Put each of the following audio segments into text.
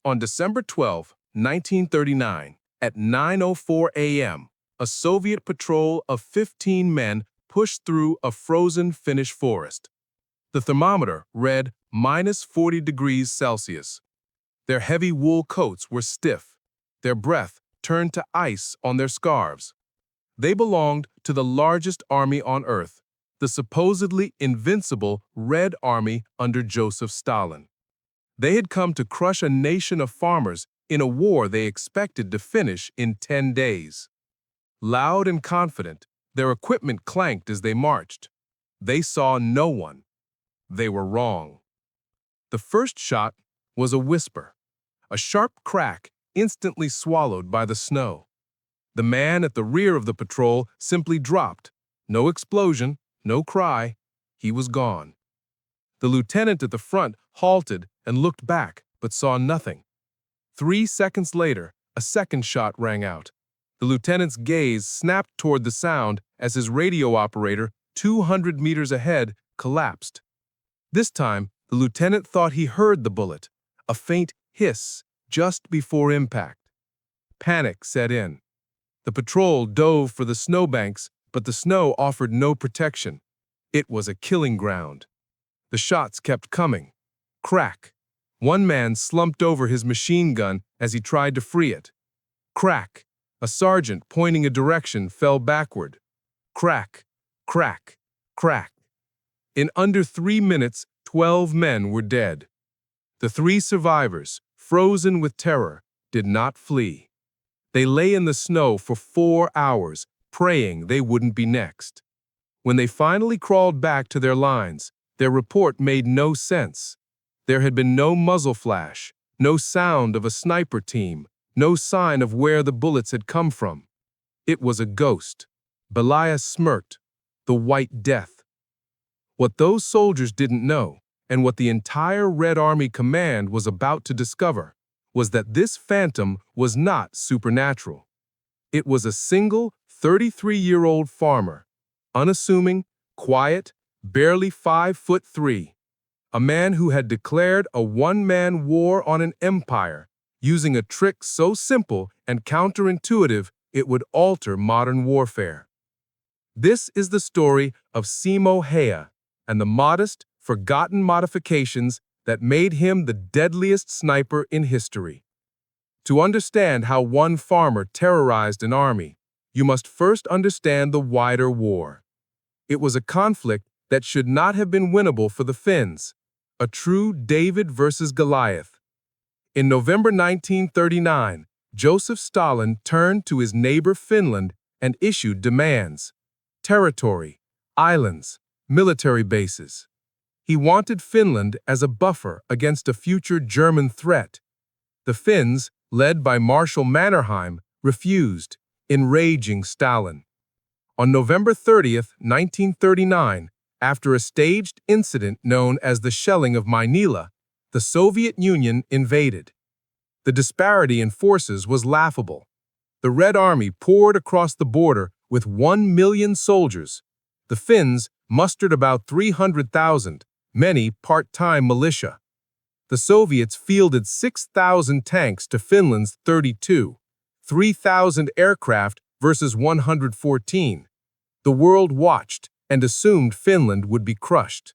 On December 12, 1939, at 9:04 a.m., a Soviet patrol of 15 men pushed through a frozen Finnish forest. The thermometer read -40 degrees Celsius. Their heavy wool coats were stiff. Their breath turned to ice on their scarves. They belonged to the largest army on earth, the supposedly invincible Red Army under Joseph Stalin. They had come to crush a nation of farmers in a war they expected to finish in 10 days. Loud and confident, their equipment clanked as they marched. They saw no one. They were wrong. The first shot was a whisper, a sharp crack instantly swallowed by the snow. The man at the rear of the patrol simply dropped. No explosion, no cry. He was gone. The lieutenant at the front halted and looked back, but saw nothing. 3 seconds later, a second shot rang out. The lieutenant's gaze snapped toward the sound as his radio operator, 200 meters ahead, collapsed. This time, the lieutenant thought he heard the bullet, a faint hiss just before impact. Panic set in. The patrol dove for the snowbanks, but the snow offered no protection. It was a killing ground. The shots kept coming. Crack. One man slumped over his machine gun as he tried to free it. Crack. A sergeant pointing a direction fell backward. Crack. Crack. Crack. In under 3 minutes, 12 men were dead. The 3 survivors, frozen with terror, did not flee. They lay in the snow for 4 hours, praying they wouldn't be next. When they finally crawled back to their lines, their report made no sense. There had been no muzzle flash, no sound of a sniper team, no sign of where the bullets had come from. It was a ghost. Belaya smirked. The White Death. What those soldiers didn't know, and what the entire Red Army command was about to discover, was that this phantom was not supernatural. It was a single 33-year-old farmer, unassuming, quiet, barely 5'3", a man who had declared a one-man war on an empire, using a trick so simple and counterintuitive it would alter modern warfare. This is the story of Simo Häyhä and the modest, forgotten modifications that made him the deadliest sniper in history. To understand how one farmer terrorized an army, you must first understand the wider war. It was a conflict that should not have been winnable for the Finns, a true David versus Goliath. In November 1939, Joseph Stalin turned to his neighbor Finland and issued demands: territory, islands, military bases. He wanted Finland as a buffer against a future German threat. The Finns, led by Marshal Mannerheim, refused, enraging Stalin. On November 30, 1939, after a staged incident known as the shelling of Mainila, the Soviet Union invaded. The disparity in forces was laughable. The Red Army poured across the border with 1 million soldiers. The Finns mustered about 300,000, many part-time militia. The Soviets fielded 6,000 tanks to Finland's 32, 3,000 aircraft versus 114. The world watched and assumed Finland would be crushed.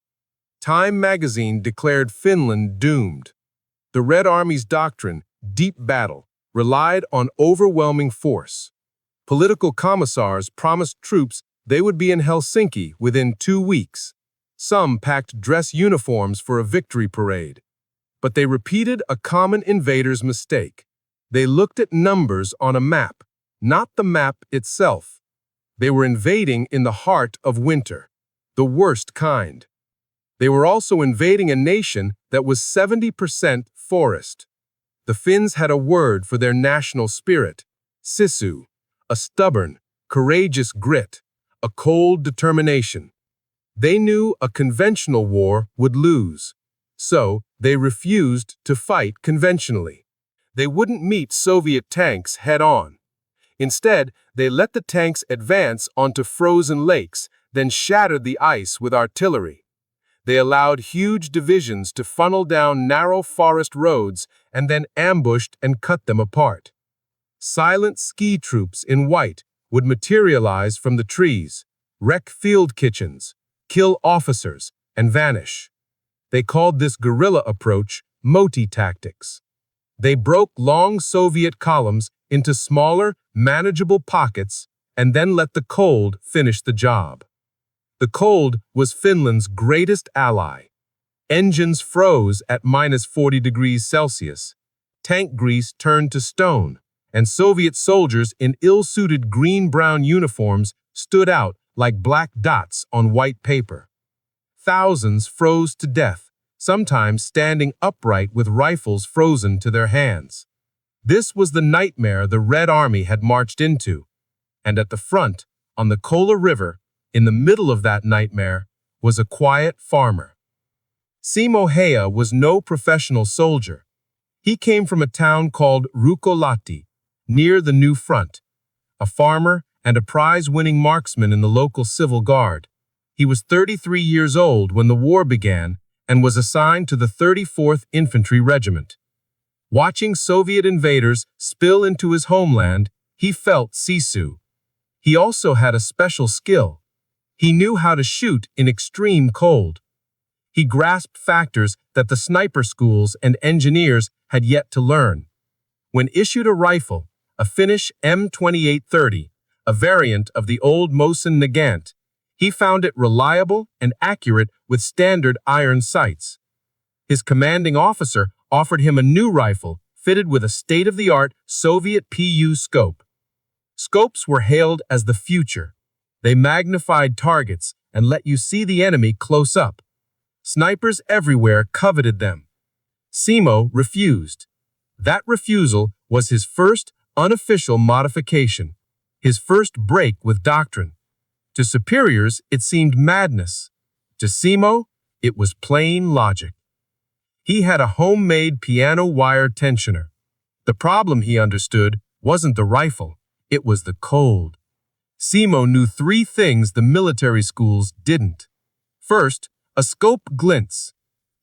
Time magazine declared Finland doomed. The Red Army's doctrine, deep battle, relied on overwhelming force. Political commissars promised troops they would be in Helsinki within 2 weeks. Some packed dress uniforms for a victory parade. But they repeated a common invader's mistake. They looked at numbers on a map, not the map itself. They were invading in the heart of winter, the worst kind. They were also invading a nation that was 70% forest. The Finns had a word for their national spirit: sisu, a stubborn, courageous grit, a cold determination. They knew a conventional war would lose, so they refused to fight conventionally. They wouldn't meet Soviet tanks head-on. Instead, they let the tanks advance onto frozen lakes, then shattered the ice with artillery. They allowed huge divisions to funnel down narrow forest roads and then ambushed and cut them apart. Silent ski troops in white would materialize from the trees, wreck field kitchens, kill officers, and vanish. They called this guerrilla approach Moti tactics. They broke long Soviet columns into smaller, manageable pockets and then let the cold finish the job. The cold was Finland's greatest ally. Engines froze at -40 degrees Celsius. Tank grease turned to stone, and Soviet soldiers in ill-suited green-brown uniforms stood out like black dots on white paper. Thousands froze to death, sometimes standing upright with rifles frozen to their hands. This was the nightmare the Red Army had marched into, and at the front, on the Kola River, in the middle of that nightmare, was a quiet farmer. Simo Häyhä was no professional soldier. He came from a town called Rukolahti, near the new front, a farmer and a prize-winning marksman in the local civil guard. He was 33 years old when the war began and was assigned to the 34th Infantry Regiment. Watching Soviet invaders spill into his homeland, he felt sisu. He also had a special skill. He knew how to shoot in extreme cold. He grasped factors that the sniper schools and engineers had yet to learn. When issued a rifle, a Finnish M2830, a variant of the old Mosin Nagant, he found it reliable and accurate with standard iron sights. His commanding officer offered him a new rifle fitted with a state-of-the-art Soviet PU scope. Scopes were hailed as the future. They magnified targets and let you see the enemy close up. Snipers everywhere coveted them. Simo refused. That refusal was his first unofficial modification, his first break with doctrine. To superiors, it seemed madness. To Simo, it was plain logic. He had a homemade piano wire tensioner. The problem, he understood, wasn't the rifle, it was the cold. Simo knew three things the military schools didn't. First, a scope glints.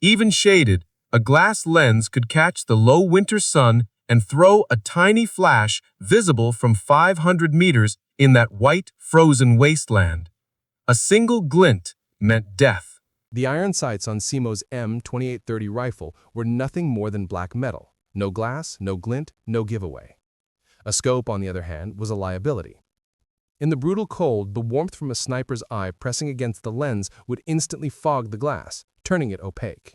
Even shaded, a glass lens could catch the low winter sun and throw a tiny flash visible from 500 meters in that white, frozen wasteland. A single glint meant death. The iron sights on Simo's M2830 rifle were nothing more than black metal. No glass, no glint, no giveaway. A scope, on the other hand, was a liability. In the brutal cold, the warmth from a sniper's eye pressing against the lens would instantly fog the glass, turning it opaque.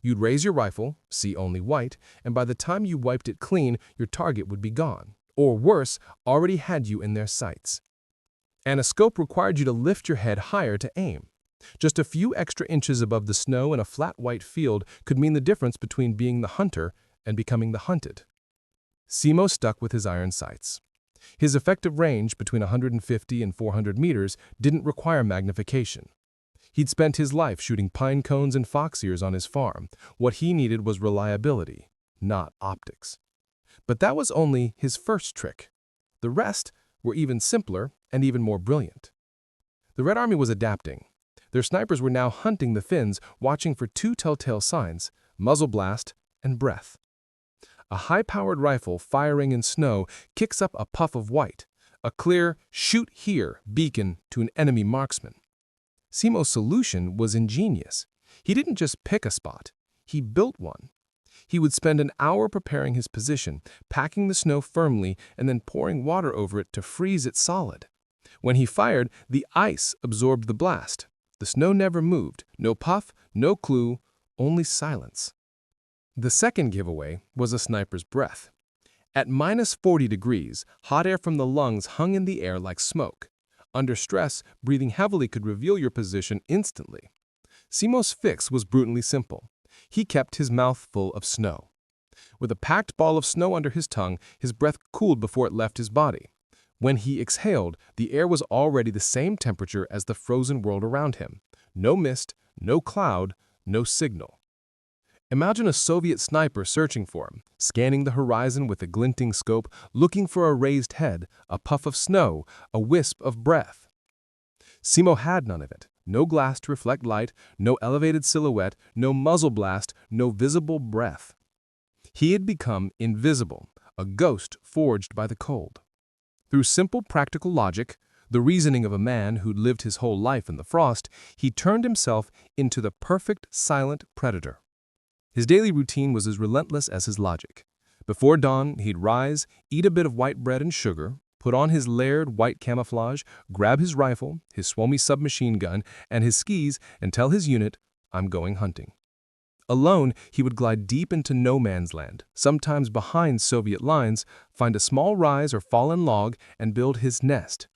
You'd raise your rifle, see only white, and by the time you wiped it clean, your target would be gone, or worse, already had you in their sights. And a scope required you to lift your head higher to aim. Just a few extra inches above the snow in a flat white field could mean the difference between being the hunter and becoming the hunted. Simo stuck with his iron sights. His effective range, between 150 and 400 meters, didn't require magnification. He'd spent his life shooting pine cones and fox ears on his farm. What he needed was reliability, not optics. But that was only his first trick. The rest were even simpler and even more brilliant. The Red Army was adapting. Their snipers were now hunting the Finns, watching for two telltale signs: muzzle blast and breath. A high-powered rifle firing in snow kicks up a puff of white, a clear "shoot here" beacon to an enemy marksman. Simo's solution was ingenious. He didn't just pick a spot, he built one. He would spend an hour preparing his position, packing the snow firmly and then pouring water over it to freeze it solid. When he fired, the ice absorbed the blast. The snow never moved, no puff, no clue, only silence. The second giveaway was a sniper's breath. At -40 degrees, hot air from the lungs hung in the air like smoke. Under stress, breathing heavily could reveal your position instantly. Simo's fix was brutally simple. He kept his mouth full of snow. With a packed ball of snow under his tongue, his breath cooled before it left his body. When he exhaled, the air was already the same temperature as the frozen world around him. No mist, no cloud, no signal. Imagine a Soviet sniper searching for him, scanning the horizon with a glinting scope, looking for a raised head, a puff of snow, a wisp of breath. Simo had none of it. No glass to reflect light, no elevated silhouette, no muzzle blast, no visible breath. He had become invisible, a ghost forged by the cold. Through simple practical logic, the reasoning of a man who'd lived his whole life in the frost, he turned himself into the perfect silent predator. His daily routine was as relentless as his logic. Before dawn, he'd rise, eat a bit of white bread and sugar, put on his layered white camouflage, grab his rifle, his Suomi submachine gun, and his skis, and tell his unit, "I'm going hunting." Alone, he would glide deep into no man's land, sometimes behind Soviet lines, find a small rise or fallen log, and build his nest.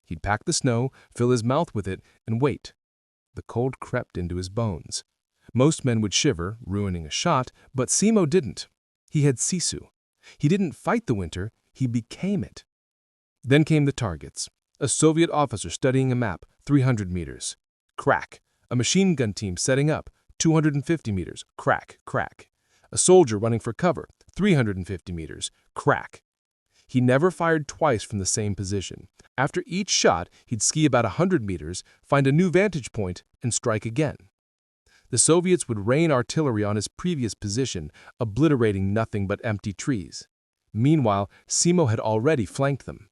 He'd pack the snow, fill his mouth with it, and wait. The cold crept into his bones. Most men would shiver, ruining a shot, but Simo didn't. He had sisu. He didn't fight the winter, he became it. Then came the targets. A Soviet officer studying a map, 300 meters. Crack. A machine gun team setting up, 250 meters. Crack, crack. A soldier running for cover, 350 meters. Crack. He never fired twice from the same position. After each shot, he'd ski about 100 meters, find a new vantage point, and strike again. The Soviets would rain artillery on his previous position, obliterating nothing but empty trees. Meanwhile, Simo had already flanked them.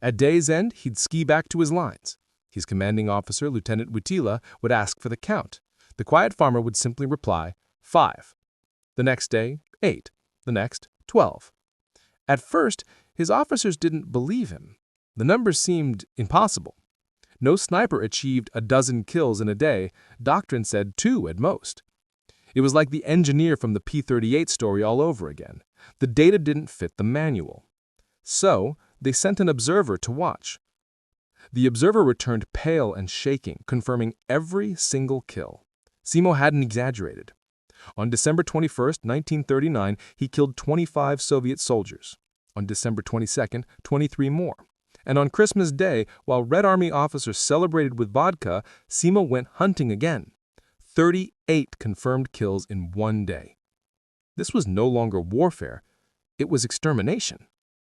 At day's end, he'd ski back to his lines. His commanding officer, Lieutenant Witila, would ask for the count. The quiet farmer would simply reply, 5. The next day, 8. The next, 12. At first, his officers didn't believe him. The numbers seemed impossible. No sniper achieved a dozen kills in a day. Doctrine said 2 at most. It was like the engineer from the P-38 story all over again. The data didn't fit the manual. So, they sent an observer to watch. The observer returned pale and shaking, confirming every single kill. Simo hadn't exaggerated. On December 21, 1939, he killed 25 Soviet soldiers. On December 22, 23 more. And on Christmas Day, while Red Army officers celebrated with vodka, Simo went hunting again. 38 confirmed kills in one day. This was no longer warfare, it was extermination.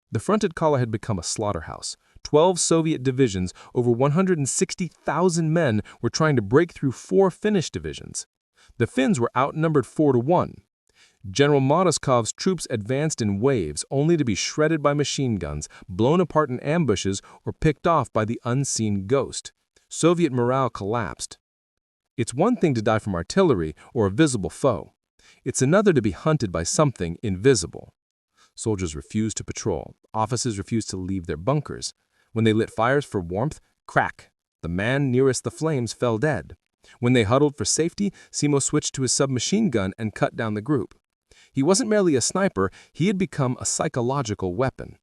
The fronted collar had become a slaughterhouse. 12 Soviet divisions, over 160,000 men, were trying to break through 4 Finnish divisions. The Finns were outnumbered 4-1. General Modeskov's troops advanced in waves, only to be shredded by machine guns, blown apart in ambushes, or picked off by the unseen ghost. Soviet morale collapsed. It's one thing to die from artillery or a visible foe. It's another to be hunted by something invisible. Soldiers refused to patrol. Officers refused to leave their bunkers. When they lit fires for warmth, crack. The man nearest the flames fell dead. When they huddled for safety, Simo switched to his submachine gun and cut down the group. He wasn't merely a sniper, he had become a psychological weapon.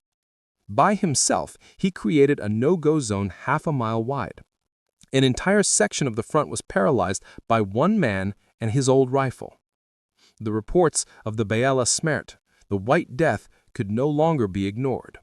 By himself, he created a no-go zone half a mile wide. An entire section of the front was paralyzed by one man and his old rifle. The reports of the Biela Smert, the White Death, could no longer be ignored.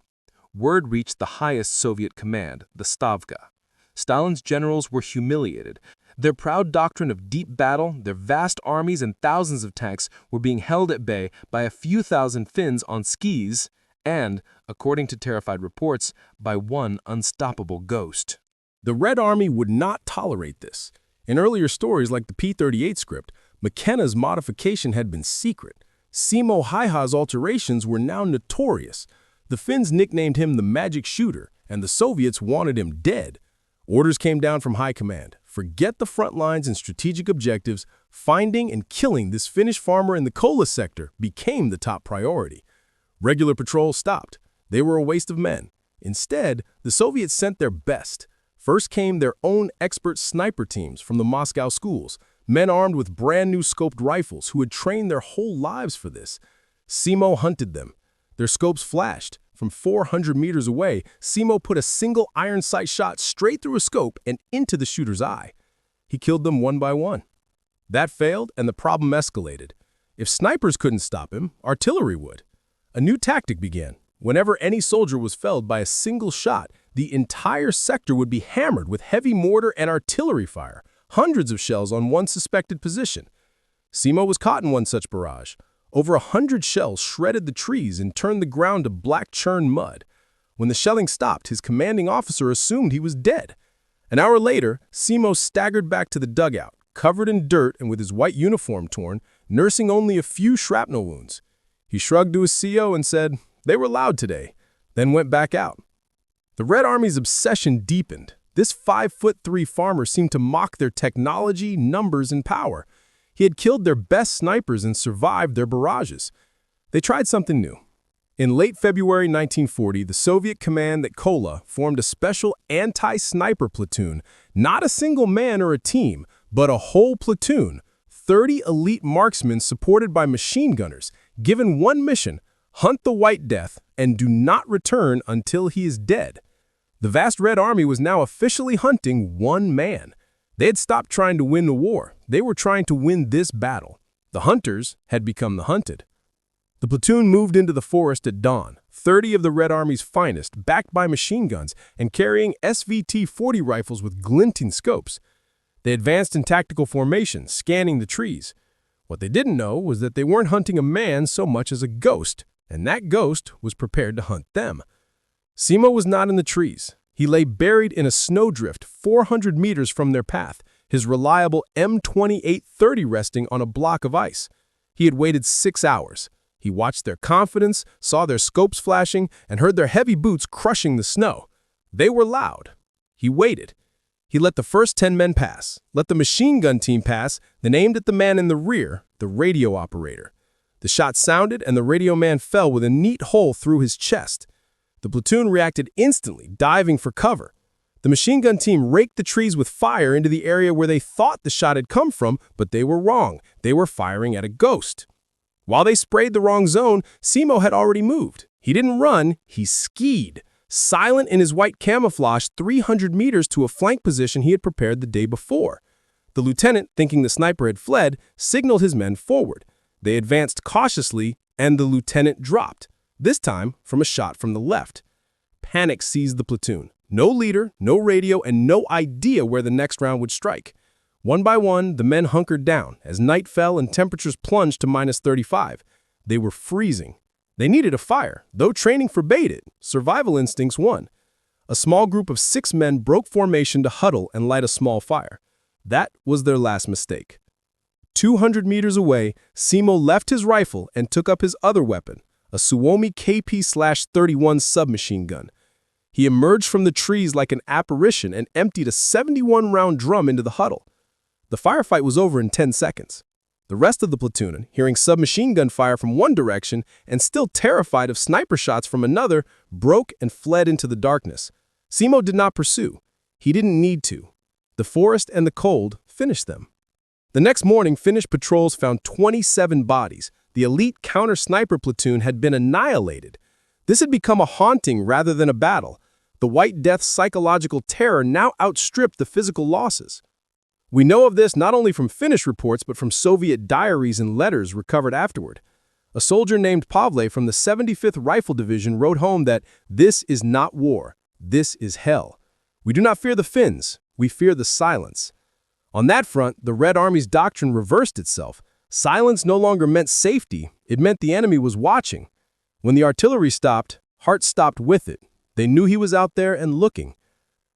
Word reached the highest Soviet command, the Stavka. Stalin's generals were humiliated. Their proud doctrine of deep battle, their vast armies and thousands of tanks were being held at bay by a few thousand Finns on skis and, according to terrified reports, by one unstoppable ghost. The Red Army would not tolerate this. In earlier stories like the P-38 script, McKenna's modification had been secret. Simo Häyhä's alterations were now notorious. The Finns nicknamed him the Magic Shooter, and the Soviets wanted him dead. Orders came down from high command. Forget the front lines and strategic objectives. Finding and killing this Finnish farmer in the Kola sector became the top priority. Regular patrols stopped. They were a waste of men. Instead, the Soviets sent their best. First came their own expert sniper teams from the Moscow schools, men armed with brand-new scoped rifles who had trained their whole lives for this. Simo hunted them. Their scopes flashed. From 400 meters away, Simo put a single iron sight shot straight through a scope and into the shooter's eye. He killed them one by one. That failed, and the problem escalated. If snipers couldn't stop him, artillery would. A new tactic began. Whenever any soldier was felled by a single shot, the entire sector would be hammered with heavy mortar and artillery fire, hundreds of shells on one suspected position. Simo was caught in one such barrage. Over 100 shells shredded the trees and turned the ground to black churned mud. When the shelling stopped, his commanding officer assumed he was dead. An hour later, Simo staggered back to the dugout, covered in dirt and with his white uniform torn, nursing only a few shrapnel wounds. He shrugged to his CO and said, "They were loud today," then went back out. The Red Army's obsession deepened. This 5'3" farmer seemed to mock their technology, numbers, and power. He had killed their best snipers and survived their barrages. They tried something new. In late February 1940, the Soviet command at Kola formed a special anti-sniper platoon, not a single man or a team, but a whole platoon, 30 elite marksmen supported by machine gunners, given one mission: hunt the White Death and do not return until he is dead. The vast Red Army was now officially hunting one man. They had stopped trying to win the war. They were trying to win this battle. The hunters had become the hunted. The platoon moved into the forest at dawn, 30 of the Red Army's finest, backed by machine guns and carrying SVT-40 rifles with glinting scopes. They advanced in tactical formation, scanning the trees. What they didn't know was that they weren't hunting a man so much as a ghost, and that ghost was prepared to hunt them. Simo was not in the trees. He lay buried in a snowdrift 400 meters from their path, his reliable M2830 resting on a block of ice. He had waited 6 hours. He watched their confidence, saw their scopes flashing, and heard their heavy boots crushing the snow. They were loud. He waited. He let the first 10 men pass, let the machine gun team pass, then aimed at the man in the rear, the radio operator. The shot sounded, and the radio man fell with a neat hole through his chest. The platoon reacted instantly, diving for cover. The machine gun team raked the trees with fire into the area where they thought the shot had come from, but they were wrong. They were firing at a ghost. While they sprayed the wrong zone, Simo had already moved. He didn't run, he skied, silent in his white camouflage 300 meters to a flank position he had prepared the day before. The lieutenant, thinking the sniper had fled, signaled his men forward. They advanced cautiously, and the lieutenant dropped, this time from a shot from the left. Panic seized the platoon. No leader, no radio, and no idea where the next round would strike. One by one, the men hunkered down as night fell and temperatures plunged to -35. They were freezing. They needed a fire, though training forbade it. Survival instincts won. A small group of 6 men broke formation to huddle and light a small fire. That was their last mistake. 200 meters away, Simo left his rifle and took up his other weapon, a Suomi KP/31 submachine gun. He emerged from the trees like an apparition and emptied a 71-round drum into the huddle. The firefight was over in 10 seconds. The rest of the platoon, hearing submachine gun fire from one direction and still terrified of sniper shots from another, broke and fled into the darkness. Simo did not pursue. He didn't need to. The forest and the cold finished them. The next morning, Finnish patrols found 27 bodies. The elite counter-sniper platoon had been annihilated. This had become a haunting rather than a battle. The White Death's psychological terror now outstripped the physical losses. We know of this not only from Finnish reports but from Soviet diaries and letters recovered afterward. A soldier named Pavle from the 75th Rifle Division wrote home that this is not war, this is hell. We do not fear the Finns, we fear the silence. On that front, the Red Army's doctrine reversed itself. Silence no longer meant safety, it meant the enemy was watching. When the artillery stopped, heart stopped with it. They knew he was out there and looking.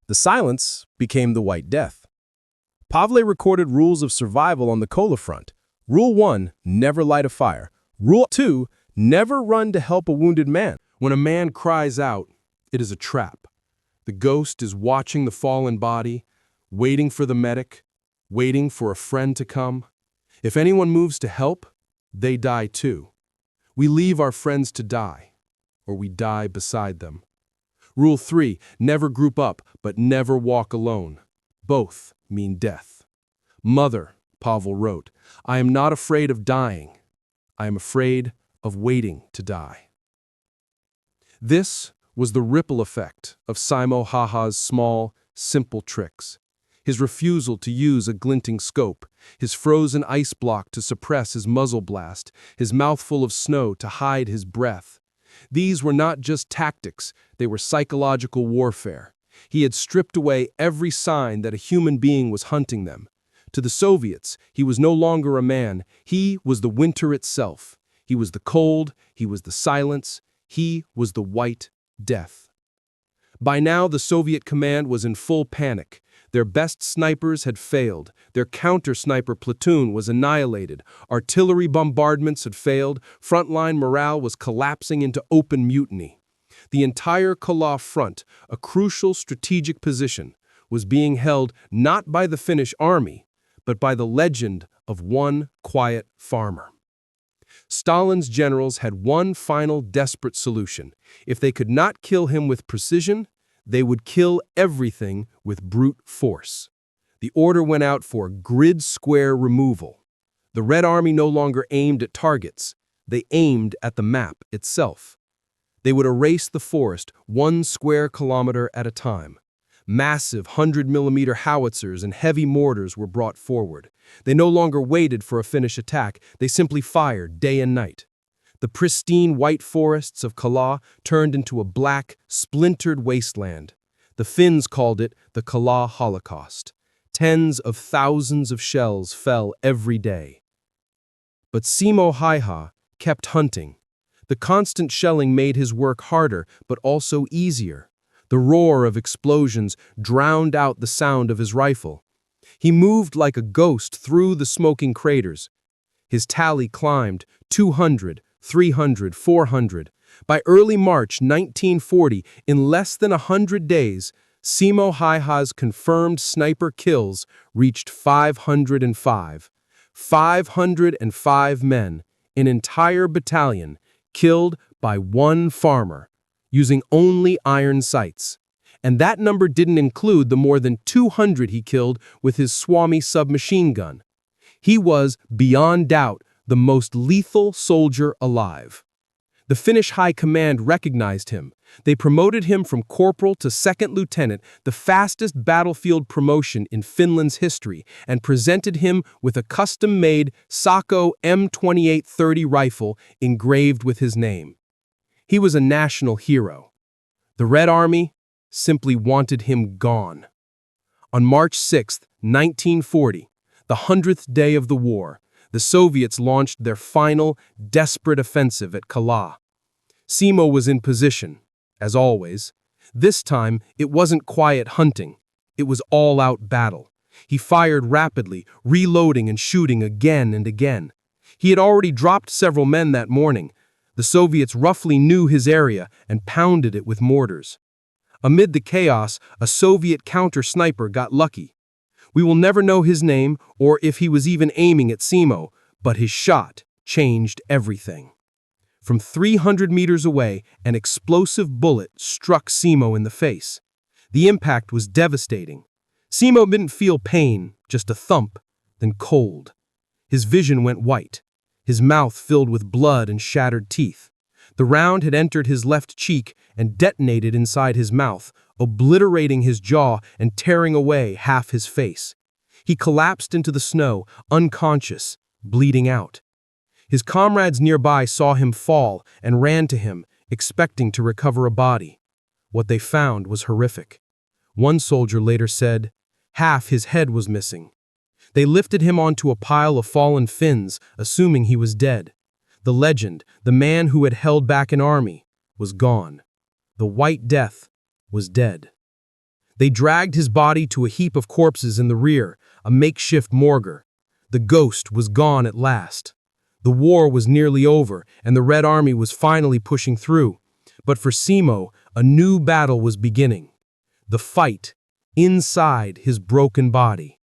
The silence became the White Death. Pavle recorded rules of survival on the Kola front. Rule 1, never light a fire. Rule 2, never run to help a wounded man. When a man cries out, it is a trap. The ghost is watching the fallen body, waiting for the medic, waiting for a friend to come. If anyone moves to help, they die too. We leave our friends to die, or we die beside them. Rule 3, never group up, but never walk alone. Both mean death. Mother, Pavel wrote, I am not afraid of dying. I am afraid of waiting to die. This was the ripple effect of Simo Häyhä's small, simple tricks. His refusal to use a glinting scope, his frozen ice block to suppress his muzzle blast, his mouthful of snow to hide his breath. These were not just tactics, they were psychological warfare. He had stripped away every sign that a human being was hunting them. To the Soviets, he was no longer a man, he was the winter itself. He was the cold, he was the silence, he was the White Death. By now, the Soviet command was in full panic. Their best snipers had failed. Their counter-sniper platoon was annihilated. Artillery bombardments had failed. Frontline morale was collapsing into open mutiny. The entire Kola front, a crucial strategic position, was being held not by the Finnish army, but by the legend of one quiet farmer. Stalin's generals had one final desperate solution. If they could not kill him with precision, they would kill everything with brute force. The order went out for grid square removal. The Red Army no longer aimed at targets. They aimed at the map itself. They would erase the forest 1 square kilometer at a time. Massive 100-millimeter howitzers and heavy mortars were brought forward. They no longer waited for a Finnish attack. They simply fired day and night. The pristine white forests of Kola turned into a black, splintered wasteland. The Finns called it the Kola Holocaust. Tens of thousands of shells fell every day. But Simo Häyhä kept hunting. The constant shelling made his work harder, but also easier. The roar of explosions drowned out the sound of his rifle. He moved like a ghost through the smoking craters. His tally climbed 200, 300, 400. By early March 1940, in less than 100 days, Simo Häyhä's confirmed sniper kills reached 505. 505 men, an entire battalion, killed by one farmer, using only iron sights. And that number didn't include the more than 200 he killed with his Suomi submachine gun. He was, beyond doubt, the most lethal soldier alive. The Finnish High Command recognized him. They promoted him from corporal to second lieutenant, the fastest battlefield promotion in Finland's history, and presented him with a custom-made Sako M2830 rifle engraved with his name. He was a national hero. The Red Army simply wanted him gone. On March 6, 1940, the 100th day of the war, the Soviets launched their final, desperate offensive at Kola. Simo was in position, as always. This time, it wasn't quiet hunting. It was all-out battle. He fired rapidly, reloading and shooting again and again. He had already dropped several men that morning. The Soviets roughly knew his area and pounded it with mortars. Amid the chaos, a Soviet counter-sniper got lucky. We will never know his name or if he was even aiming at Simo, but his shot changed everything. From 300 meters away, an explosive bullet struck Simo in the face. The impact was devastating. Simo didn't feel pain, just a thump, then cold. His vision went white. His mouth filled with blood and shattered teeth. The round had entered his left cheek and detonated inside his mouth, obliterating his jaw and tearing away half his face. He collapsed into the snow, unconscious, bleeding out. His comrades nearby saw him fall and ran to him, expecting to recover a body. What they found was horrific. One soldier later said, half his head was missing. They lifted him onto a pile of fallen Finns, assuming he was dead. The legend, the man who had held back an army, was gone. The White Death was dead. They dragged his body to a heap of corpses in the rear, a makeshift morgue. The ghost was gone at last. The war was nearly over, and the Red Army was finally pushing through. But for Simo, a new battle was beginning. The fight inside his broken body.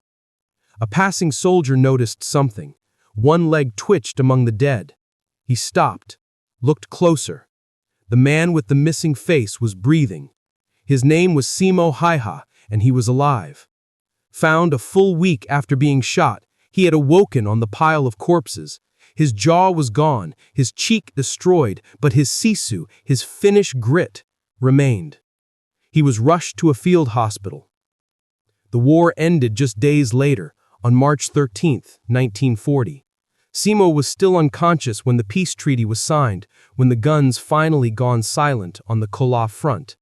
A passing soldier noticed something. One leg twitched among the dead. He stopped, looked closer. The man with the missing face was breathing. His name was Simo Häyhä, and he was alive. Found a full week after being shot, he had awoken on the pile of corpses. His jaw was gone, his cheek destroyed, but his sisu, his Finnish grit, remained. He was rushed to a field hospital. The war ended just days later, on March 13, 1940. Simo was still unconscious when the peace treaty was signed, when the guns finally gone silent on the Kola front.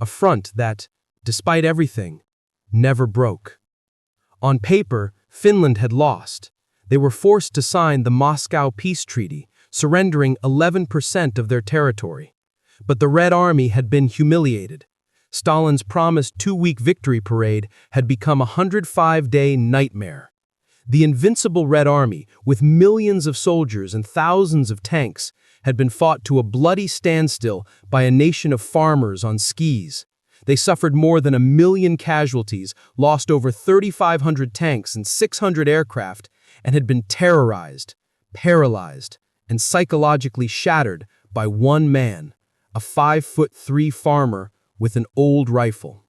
A front that, despite everything, never broke. On paper, Finland had lost. They were forced to sign the Moscow Peace Treaty, surrendering 11% of their territory. But the Red Army had been humiliated. Stalin's promised 2-week victory parade had become a 105-day nightmare. The invincible Red Army, with millions of soldiers and thousands of tanks, had been fought to a bloody standstill by a nation of farmers on skis. They suffered more than 1 million casualties, lost over 3,500 tanks and 600 aircraft, and had been terrorized, paralyzed, and psychologically shattered by one man, a 5'3" farmer with an old rifle.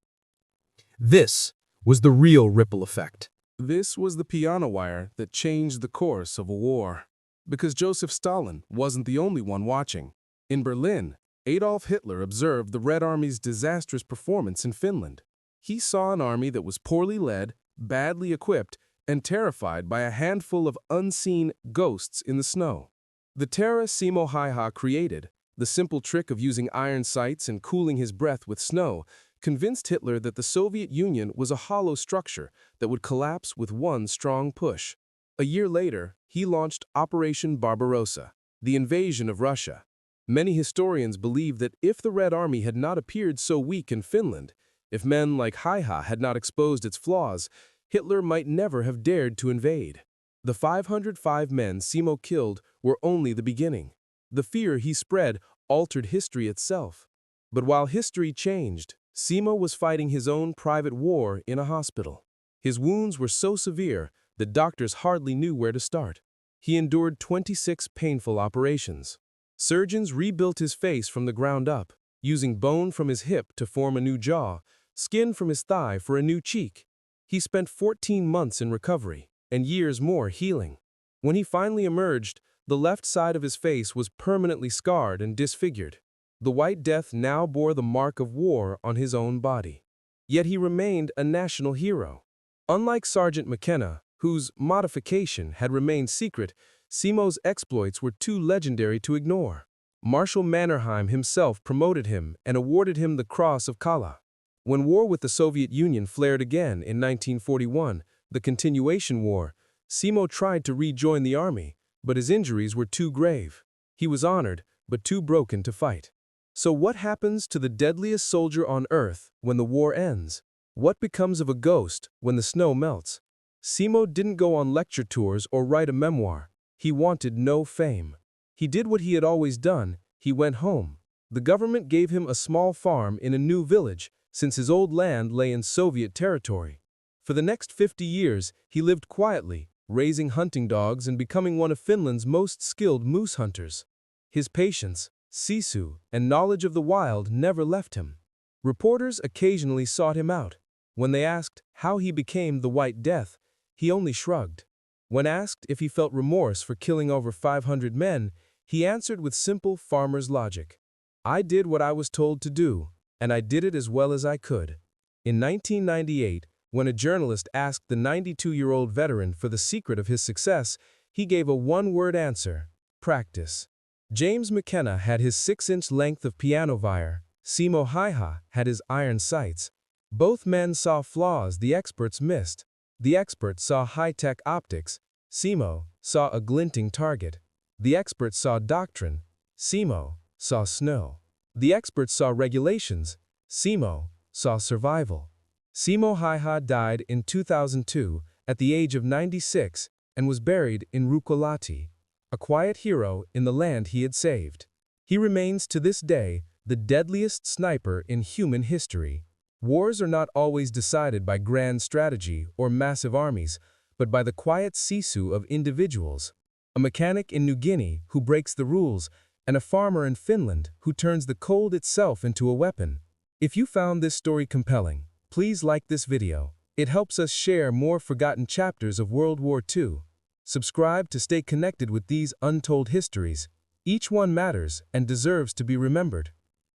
This was the real ripple effect. This was the piano wire that changed the course of a war. Because Joseph Stalin wasn't the only one watching. In Berlin, Adolf Hitler observed the Red Army's disastrous performance in Finland. He saw an army that was poorly led, badly equipped, and terrified by a handful of unseen ghosts in the snow. The terror Simo Häyhä created, the simple trick of using iron sights and cooling his breath with snow, convinced Hitler that the Soviet Union was a hollow structure that would collapse with one strong push. A year later, he launched Operation Barbarossa, the invasion of Russia. Many historians believe that if the Red Army had not appeared so weak in Finland, if men like Häyhä had not exposed its flaws, Hitler might never have dared to invade. The 505 men Simo killed were only the beginning. The fear he spread altered history itself. But while history changed, Simo was fighting his own private war in a hospital. His wounds were so severe that doctors hardly knew where to start. He endured 26 painful operations. Surgeons rebuilt his face from the ground up, using bone from his hip to form a new jaw, skin from his thigh for a new cheek. He spent 14 months in recovery, and years more healing. When he finally emerged, the left side of his face was permanently scarred and disfigured. The White Death now bore the mark of war on his own body. Yet he remained a national hero. Unlike Sergeant McKenna, whose modification had remained secret, Simo's exploits were too legendary to ignore. Marshal Mannerheim himself promoted him and awarded him the Cross of Kala. When war with the Soviet Union flared again in 1941, the Continuation War, Simo tried to rejoin the army, but his injuries were too grave. He was honored, but too broken to fight. So what happens to the deadliest soldier on earth when the war ends? What becomes of a ghost when the snow melts? Simo didn't go on lecture tours or write a memoir. He wanted no fame. He did what he had always done. He went home. The government gave him a small farm in a new village, since his old land lay in Soviet territory. For the next 50 years, he lived quietly, raising hunting dogs and becoming one of Finland's most skilled moose hunters. His patience, sisu, and knowledge of the wild never left him. Reporters occasionally sought him out. When they asked how he became the White Death, he only shrugged. When asked if he felt remorse for killing over 500 men, he answered with simple farmer's logic. I did what I was told to do, and I did it as well as I could. In 1998, when a journalist asked the 92-year-old veteran for the secret of his success, he gave a one-word answer: practice. James McKenna had his 6-inch length of piano wire. Simo Häyhä had his iron sights. Both men saw flaws the experts missed. The expert saw high-tech optics. Simo saw a glinting target. The expert saw doctrine. Simo saw snow. The expert saw regulations. Simo saw survival. Simo Häyhä died in 2002 at the age of 96 and was buried in Rukolahti, a quiet hero in the land he had saved. He remains to this day the deadliest sniper in human history. Wars are not always decided by grand strategy or massive armies, but by the quiet sisu of individuals. A mechanic in New Guinea who breaks the rules, and a farmer in Finland who turns the cold itself into a weapon. If you found this story compelling, please like this video. It helps us share more forgotten chapters of World War II. Subscribe to stay connected with these untold histories. Each one matters and deserves to be remembered.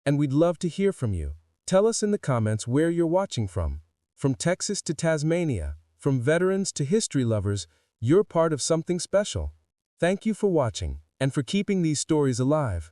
And we'd love to hear from you. Tell us in the comments where you're watching from. From Texas to Tasmania, from veterans to history lovers, you're part of something special. Thank you for watching and for keeping these stories alive.